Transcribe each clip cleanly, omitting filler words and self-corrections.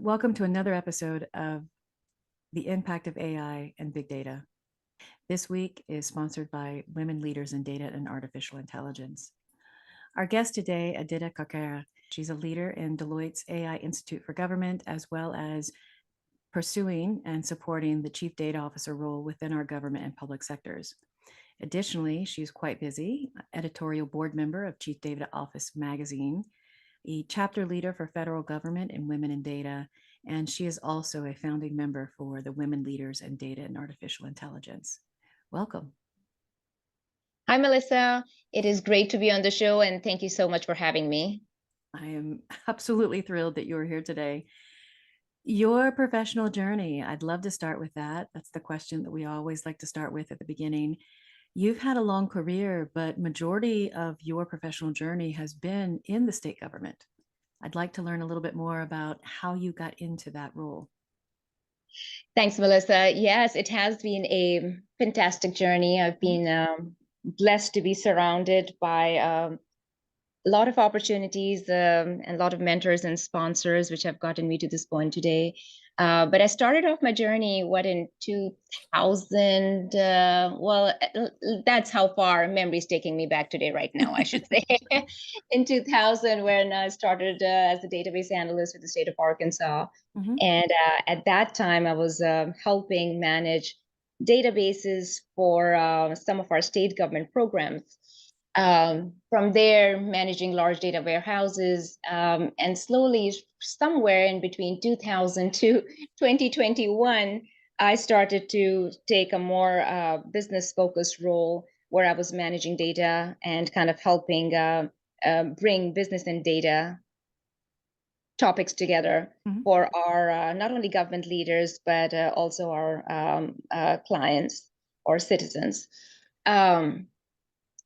Welcome to another episode of The Impact of AI and Big Data. This week is sponsored by Women Leaders in Data and Artificial Intelligence. Our guest today, Adita Karkera, she's a leader in Deloitte's AI Institute for Government, as well as pursuing and supporting the Chief Data Officer role within our government and public sectors. Additionally, she's quite busy, editorial board member of Chief Data Office magazine, a chapter leader for federal government and women in data, and she is also a founding member for the Women Leaders in Data and Artificial Intelligence. Welcome. Hi, Melissa. It is great to be on the show, and thank you so much for having me. I am absolutely thrilled that you are here today. Your professional journey, I'd love to start with that. That's the question that we always like to start with at the beginning. You've had a long career, but majority of your professional journey has been in the state government. I'd like to learn a little bit more about how you got into that role. Thanks, Melissa. Yes, it has been a fantastic journey. I've been blessed to be surrounded by a lot of opportunities and a lot of mentors and sponsors, which have gotten me to this point today. But I started off my journey, in 2000? That's how far memory is taking me back today, right now, I should say. In 2000, when I started as a database analyst with the state of Arkansas. Mm-hmm. And at that time, I was helping manage databases for some of our state government programs. From there, managing large data warehouses, and slowly, somewhere in between 2000 to 2021, I started to take a more business-focused role where I was managing data and kind of helping bring business and data topics together for our not only government leaders, but also our clients or citizens.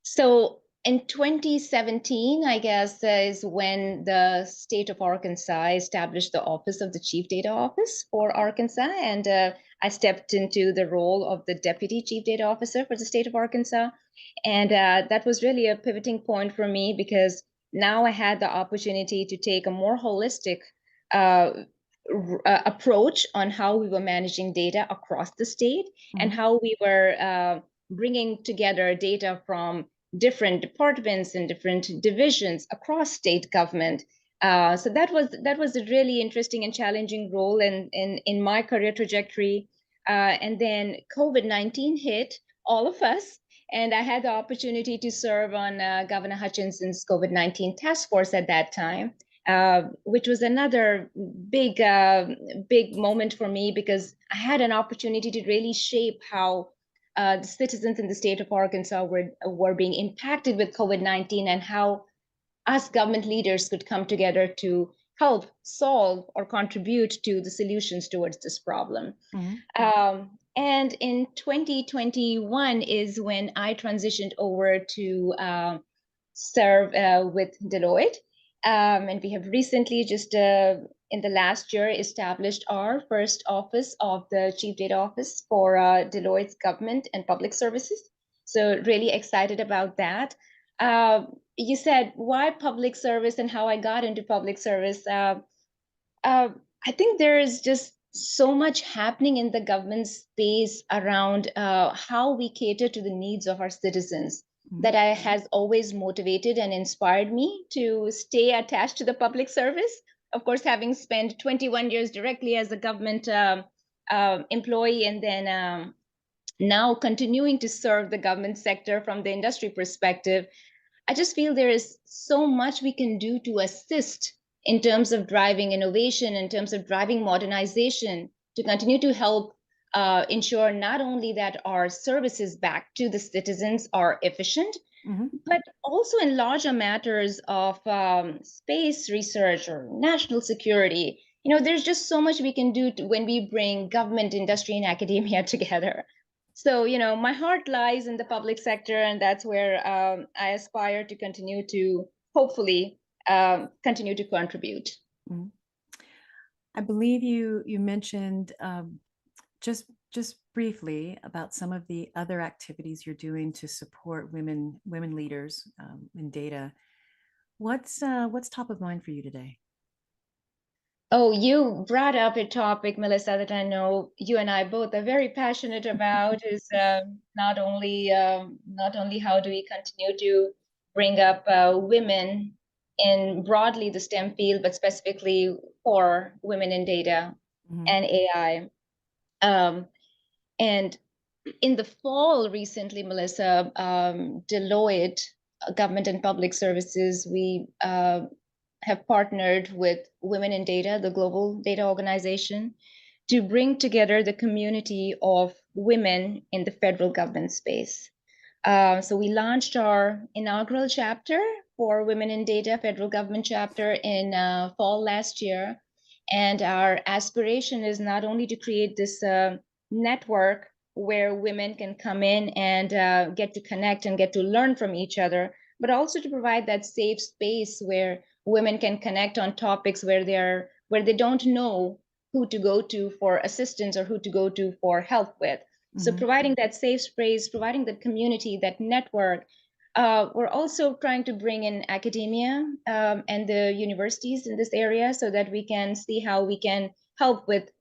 So in 2017, I guess, is when the state of Arkansas established the Office of the Chief Data Office for Arkansas. And I stepped into the role of the Deputy Chief Data Officer for the state of Arkansas. And that was really a pivoting point for me, because now I had the opportunity to take a more holistic approach on how we were managing data across the state, and how we were bringing together data from different departments and different divisions across state government. So that was a really interesting and challenging role in my career trajectory. And then COVID-19 hit all of us, and I had the opportunity to serve on Governor Hutchinson's COVID-19 task force at that time, which was another big moment for me, because I had an opportunity to really shape how the citizens in the state of Arkansas were being impacted with COVID-19, and how us government leaders could come together to help solve or contribute to the solutions towards this problem. And in 2021 is when I transitioned over to serve with Deloitte. And we have recently, just in the last year, established our first office of the Chief Data Office for Deloitte's government and public services. So really excited about that. You said, why public service and how I got into public service. I think there is just so much happening in the government space around how we cater to the needs of our citizens, that has always motivated and inspired me to stay attached to the public service. Of course, having spent 21 years directly as a government employee, and then now continuing to serve the government sector from the industry perspective, I just feel there is so much we can do to assist in terms of driving innovation, in terms of driving modernization, to continue to help ensure not only that our services back to the citizens are efficient, but also in larger matters of space research or national security. There's just so much we can do when we bring government, industry, and academia together. So, my heart lies in the public sector, and that's where I aspire to continue to, hopefully, continue to contribute. I believe you mentioned just briefly about some of the other activities you're doing to support women leaders in data. What's top of mind for you today? Oh, you brought up a topic, Melissa, that I know you and I both are very passionate about. Is not only how do we continue to bring up women in broadly the STEM field, but specifically for women in data Mhm. and AI. Um, and in the fall recently, Melissa, Deloitte, Government and Public Services, we have partnered with Women in Data, the global data organization, to bring together the community of women in the federal government space. So we launched our inaugural chapter for Women in Data federal government chapter in fall last year. And our aspiration is not only to create this network where women can come in and get to connect and get to learn from each other, but also to provide that safe space where women can connect on topics where they don't know who to go to for assistance or who to go to for help with. So Mhm. providing that safe space, providing that community, that network. We're also trying to bring in academia and the universities in this area so that we can see how we can help with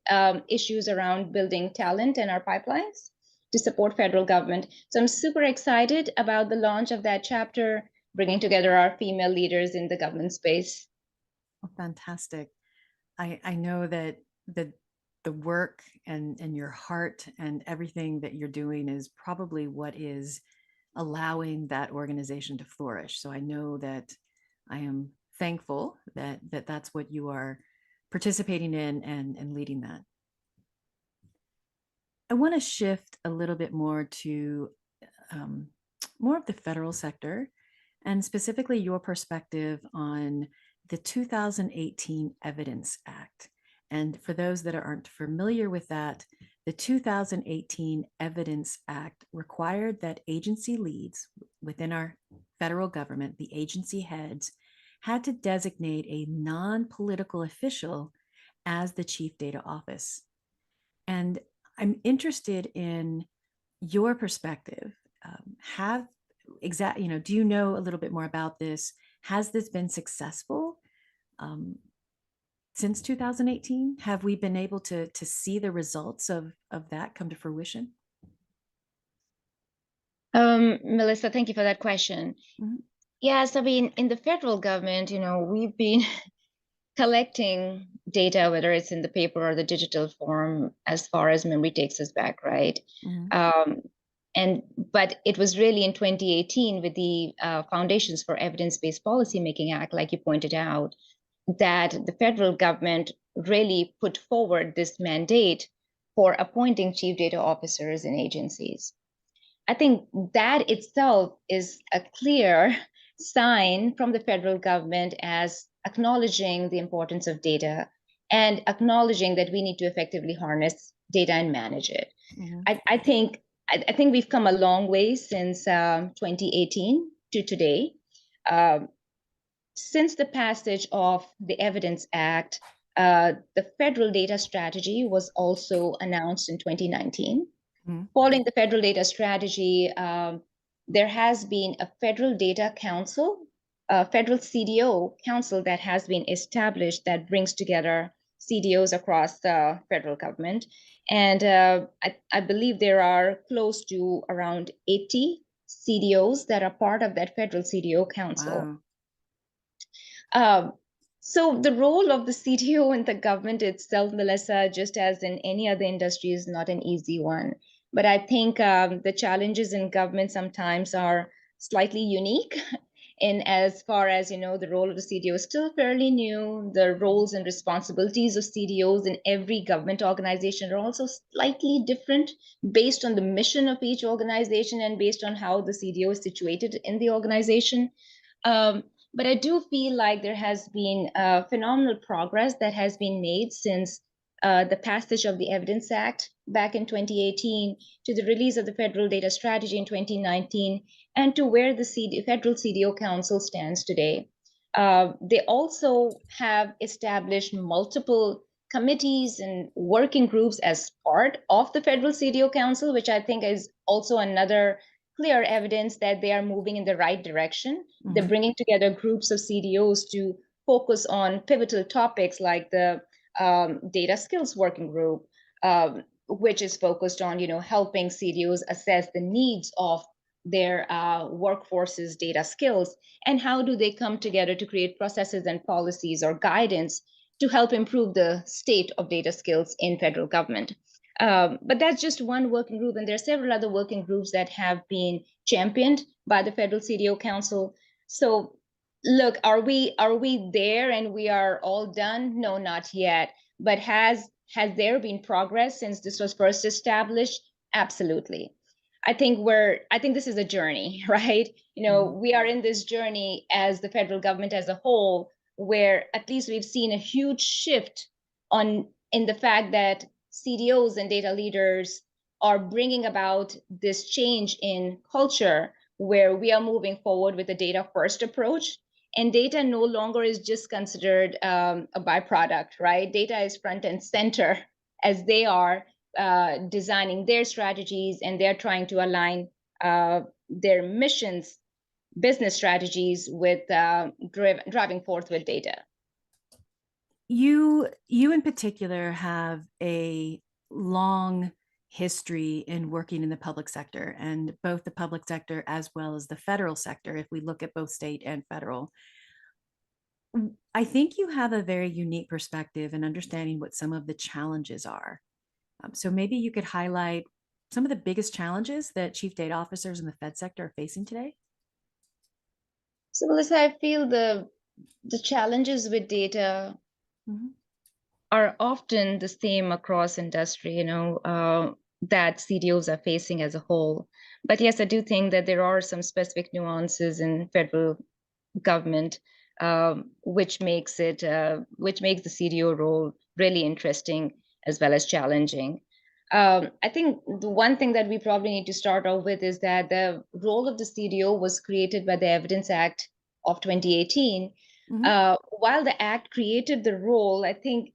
issues around building talent in our pipelines to support federal government. So I'm super excited about the launch of that chapter, bringing together our female leaders in the government space. Oh, fantastic. I know that the work and your heart and everything that you're doing is probably what is allowing that organization to flourish. So I know that I am thankful that that's what you are participating in and leading that. I want to shift a little bit more to um, more of the federal sector and specifically your perspective on the 2018 Evidence Act. And for those that aren't familiar with that, the 2018 Evidence Act required that agency leads within our federal government, the agency heads, had to designate a non political official as the chief data office. And I'm interested in your perspective. Have do you know a little bit more about this? Has this been successful um, since 2018? Have we been able to see the results of that come to fruition? Melissa, thank you for that question. Mhm. Yes, I mean, in the federal government, we've been collecting data, whether it's in the paper or the digital form, as far as memory takes us back, right? Mhm. Um, but it was really in 2018 with the Foundations for Evidence-Based Policymaking Act, like you pointed out, that the federal government really put forward this mandate for appointing chief data officers in agencies. I think that itself is a clear sign from the federal government as acknowledging the importance of data and acknowledging that we need to effectively harness data and manage it. Mhm. I think we've come a long way since 2018 to today. Um, since the passage of the Evidence Act, the federal data strategy was also announced in 2019. Mhm. Following the federal data strategy, there has been a federal data council, a federal CDO council that has been established that brings together CDOs across the federal government. And I believe there are close to around 80 CDOs that are part of that federal CDO council. Wow. Um, so the role of the CDO in the government itself, Melissa, just as in any other industry, is not an easy one. But I think the challenges in government sometimes are slightly unique. In as far as the role of the CDO is still fairly new. The roles and responsibilities of CDOs in every government organization are also slightly different based on the mission of each organization and based on how the CDO is situated in the organization. Um, but I do feel like there has been phenomenal progress that has been made since the passage of the Evidence Act back in 2018 to the release of the Federal Data Strategy in 2019 and to where the Federal CDO Council stands today. They also have established multiple committees and working groups as part of the Federal CDO Council, which I think is also another clear evidence that they are moving in the right direction. They're Mhm. bringing together groups of CDOs to focus on pivotal topics like the data skills working group, which is focused on, helping CDOs assess the needs of their workforce's data skills, and how do they come together to create processes and policies or guidance to help improve the state of data skills in federal government. But that's just one working group, and there are several other working groups that have been championed by the Federal CDO Council. So look, are we there and we are all done? No, not yet. But has there been progress since this was first established? Absolutely. I think this is a journey, right? We are in this journey as the federal government as a whole, where at least we've seen a huge shift in the fact that CDOs and data leaders are bringing about this change in culture, where we are moving forward with a data first approach. And data no longer is just considered a byproduct, right? Data is front and center as they are designing their strategies, and they're trying to align their missions, business strategies with driving forth with data. You in particular have a long history in working in the public sector, and both the public sector as well as the federal sector, if we look at both state and federal. I think you have a very unique perspective in understanding what some of the challenges are. So maybe you could highlight some of the biggest challenges that chief data officers in the Fed sector are facing today. So, Melissa, I feel the challenges with data are often the same across industry, that CDOs are facing as a whole. But yes, I do think that there are some specific nuances in federal government, which makes the CDO role really interesting as well as challenging. I think the one thing that we probably need to start off with is that the role of the CDO was created by the Evidence Act of 2018. While the act created the role, I think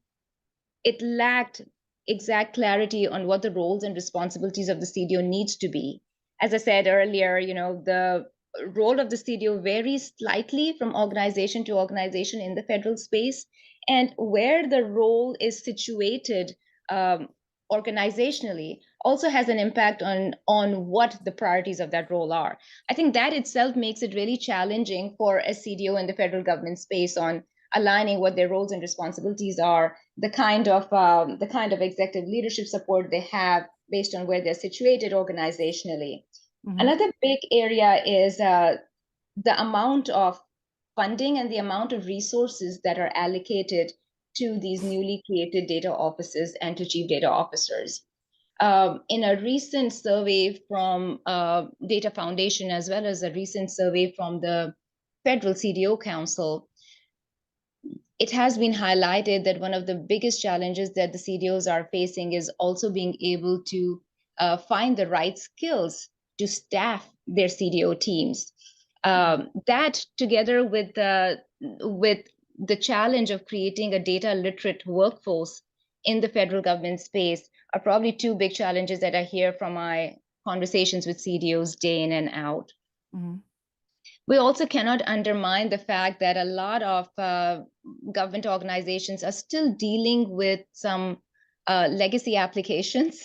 it lacked exact clarity on what the roles and responsibilities of the CDO needs to be. As I said earlier, the role of the CDO varies slightly from organization to organization in the federal space, and where the role is situated organizationally also has an impact on what the priorities of that role are. I think that itself makes it really challenging for a CDO in the federal government space on aligning what their roles and responsibilities are, the kind of executive leadership support they have based on where they're situated organizationally. Another big area is the amount of funding and the amount of resources that are allocated to these newly created data offices and to chief data officers. In a recent survey from Data Foundation, as well as a recent survey from the Federal CDO Council, it has been highlighted that one of the biggest challenges that the CDOs are facing is also being able to find the right skills to staff their CDO teams. That, together with the challenge of creating a data literate workforce in the federal government space, are probably two big challenges that I hear from my conversations with CDOs day in and out. We also cannot undermine the fact that a lot of government organizations are still dealing with some legacy applications,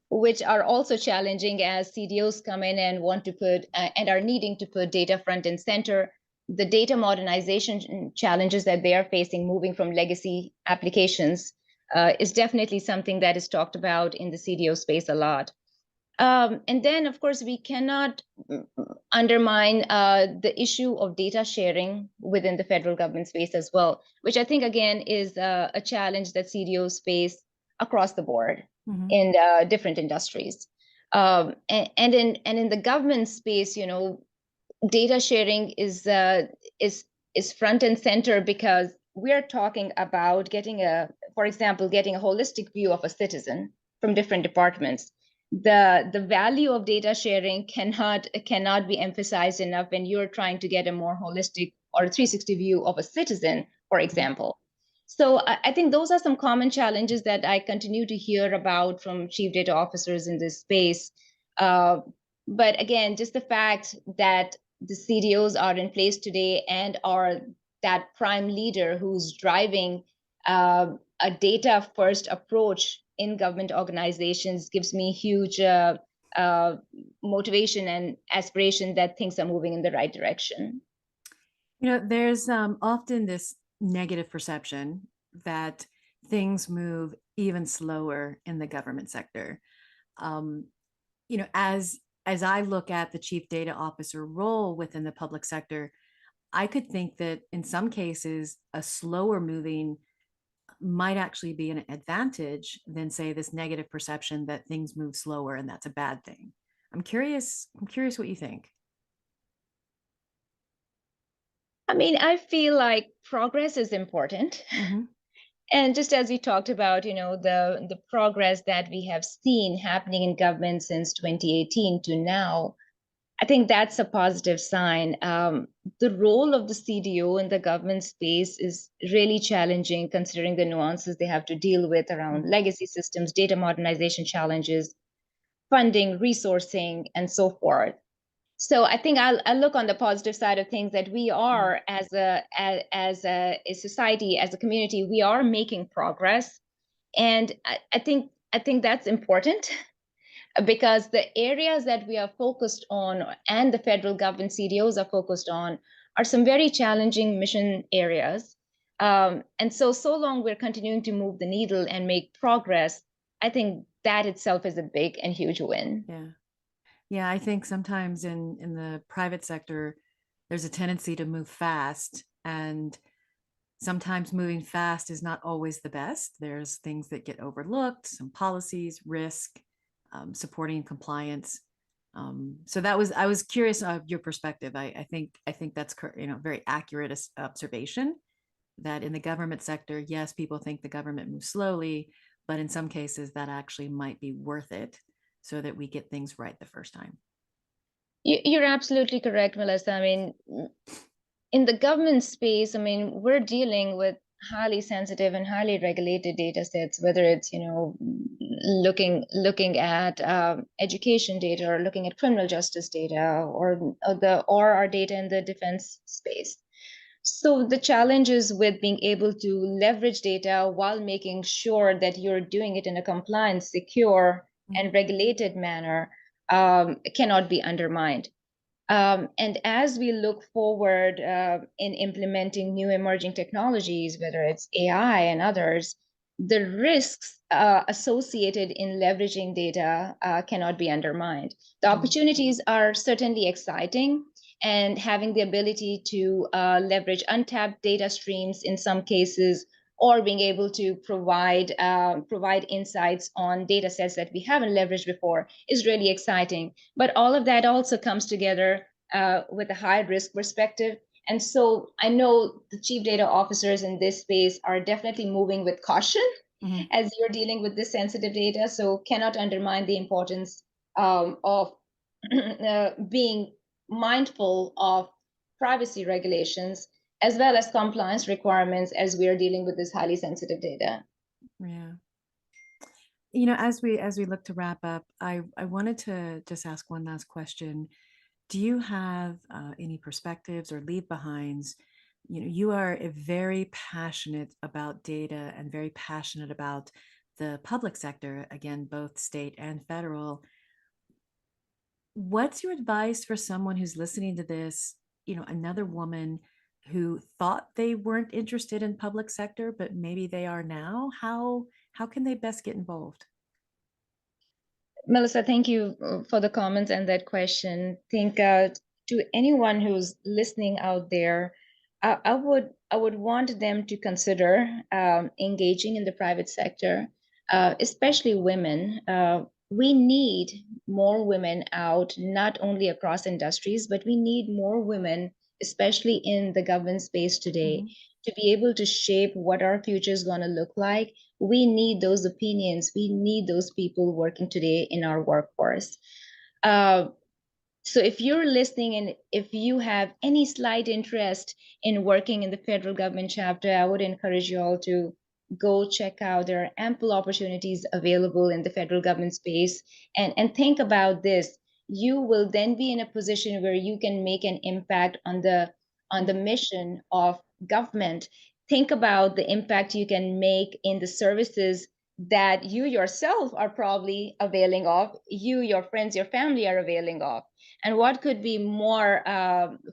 which are also challenging as CDOs come in and want to put and are needing to put data front and center. The data modernization challenges that they are facing moving from legacy applications is definitely something that is talked about in the CDO space a lot. And then, of course, we cannot undermine the issue of data sharing within the federal government space as well, which I think, again, is a challenge that CDOs face across the board in different industries. And in the government space, data sharing is front and center, because we're talking about for example, getting a holistic view of a citizen from different departments. The value of data sharing cannot be emphasized enough when you're trying to get a more holistic or 360 view of a citizen, for example. So I think those are some common challenges that I continue to hear about from chief data officers in this space. But again, just the fact that the CDOs are in place today and are that prime leader who's driving a data first approach in government organizations gives me huge motivation and aspiration that things are moving in the right direction. There's often this negative perception that things move even slower in the government sector. Um, as I look at the chief data officer role within the public sector, I could think that in some cases, a slower moving might actually be an advantage than, say, this negative perception that things move slower and that's a bad thing. I'm curious what you think. I mean, I feel like progress is important. Mm-hmm. And just as we talked about, the progress that we have seen happening in government since 2018 to now, I think that's a positive sign. The role of the CDO in the government space is really challenging considering the nuances they have to deal with around Mm-hmm. legacy systems, data modernization challenges, funding, resourcing, and so forth. So I think I'll look on the positive side of things that we Yeah. are as a society, as a community, we are making progress, and I think that's important because the areas that we are focused on and the federal government CDOs are focused on are some very challenging mission areas. And so long we're continuing to move the needle and make progress, I think that itself is a big and huge win. Yeah. Yeah, I think sometimes in the private sector, there's a tendency to move fast, and sometimes moving fast is not always the best. There's things that get overlooked, some policies, risk, supporting compliance. So I was curious of your perspective. I think that's very accurate observation that in the government sector, yes, people think the government moves slowly, but in some cases that actually might be worth it so that we get things right the first time. You're absolutely correct, Melissa. I mean, in the government space, I mean, we're dealing with highly sensitive and highly regulated data sets, whether it's, looking at education data or looking at criminal justice data or our data in the defense space. So the challenges with being able to leverage data while making sure that you're doing it in a compliant, secure, and regulated manner cannot be undermined. And as we look forward in implementing new emerging technologies, whether it's AI and others, the risks associated in leveraging data cannot be undermined. The opportunities are certainly exciting, and having the ability to leverage untapped data streams in some cases, or being able to provide insights on data sets that we haven't leveraged before is really exciting. But all of that also comes together with a high risk perspective. And so I know the chief data officers in this space are definitely moving with caution as you're dealing with this sensitive data. So cannot undermine the importance of being mindful of privacy regulations as well as compliance requirements as we are dealing with this highly sensitive data. Yeah. As we look to wrap up, I wanted to just ask one last question. Do you have any perspectives or leave behinds? You are very passionate about data and very passionate about the public sector, again, both state and federal. What's your advice for someone who's listening to this, another woman who thought they weren't interested in public sector, but maybe they are now? How can they best get involved? Melissa, thank you for the comments and that question. Think to anyone who's listening out there, I would want them to consider engaging in the private sector, especially women. We need more women out, not only across industries, but we need more women, especially in the government space today, to be able to shape what our future is going to look like. We need those opinions. We need those people working today in our workforce. So if you're listening and if you have any slight interest in working in the federal government chapter, I would encourage you all to go check out. There are ample opportunities available in the federal government space. And think about this. You will then be in a position where you can make an impact on the mission of government. think about the impact you can make in the services that you yourself are probably availing of, you, your friends, your family are availing of. And what could be more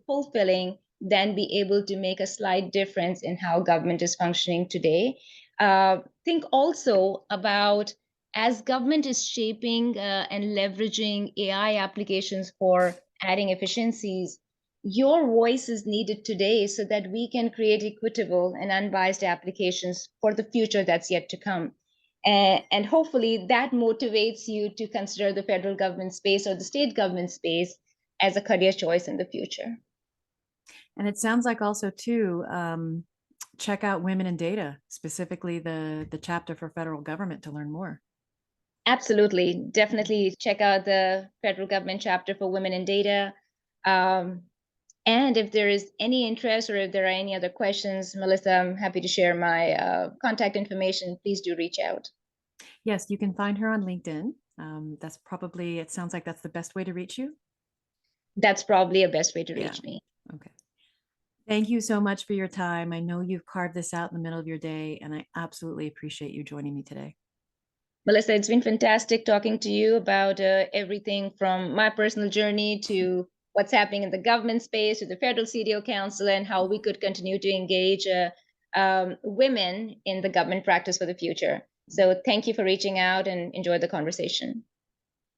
fulfilling than be able to make a slight difference in how government is functioning today? Think also about, as government is shaping and leveraging AI applications for adding efficiencies, your voice is needed today so that we can create equitable and unbiased applications for the future that's yet to come. And hopefully that motivates you to consider the federal government space or the state government space as a career choice in the future. And it sounds like also too, check out Women in Data, specifically the chapter for federal government, to learn more. Absolutely. Definitely check out the federal government chapter for Women in Data. And if there is any interest or if there are any other questions, Melissa, I'm happy to share my contact information. Please do reach out. Yes, you can find her on LinkedIn. That's probably, it sounds like that's the best way to reach you. That's probably a best way to Yeah. reach me. Okay. Thank you so much for your time. I know you've carved this out in the middle of your day, and I absolutely appreciate you joining me today. Melissa, it's been fantastic talking to you about everything from my personal journey to what's happening in the government space, to the Federal CDO Council, and how we could continue to engage women in the government practice for the future. So thank you for reaching out, and enjoy the conversation.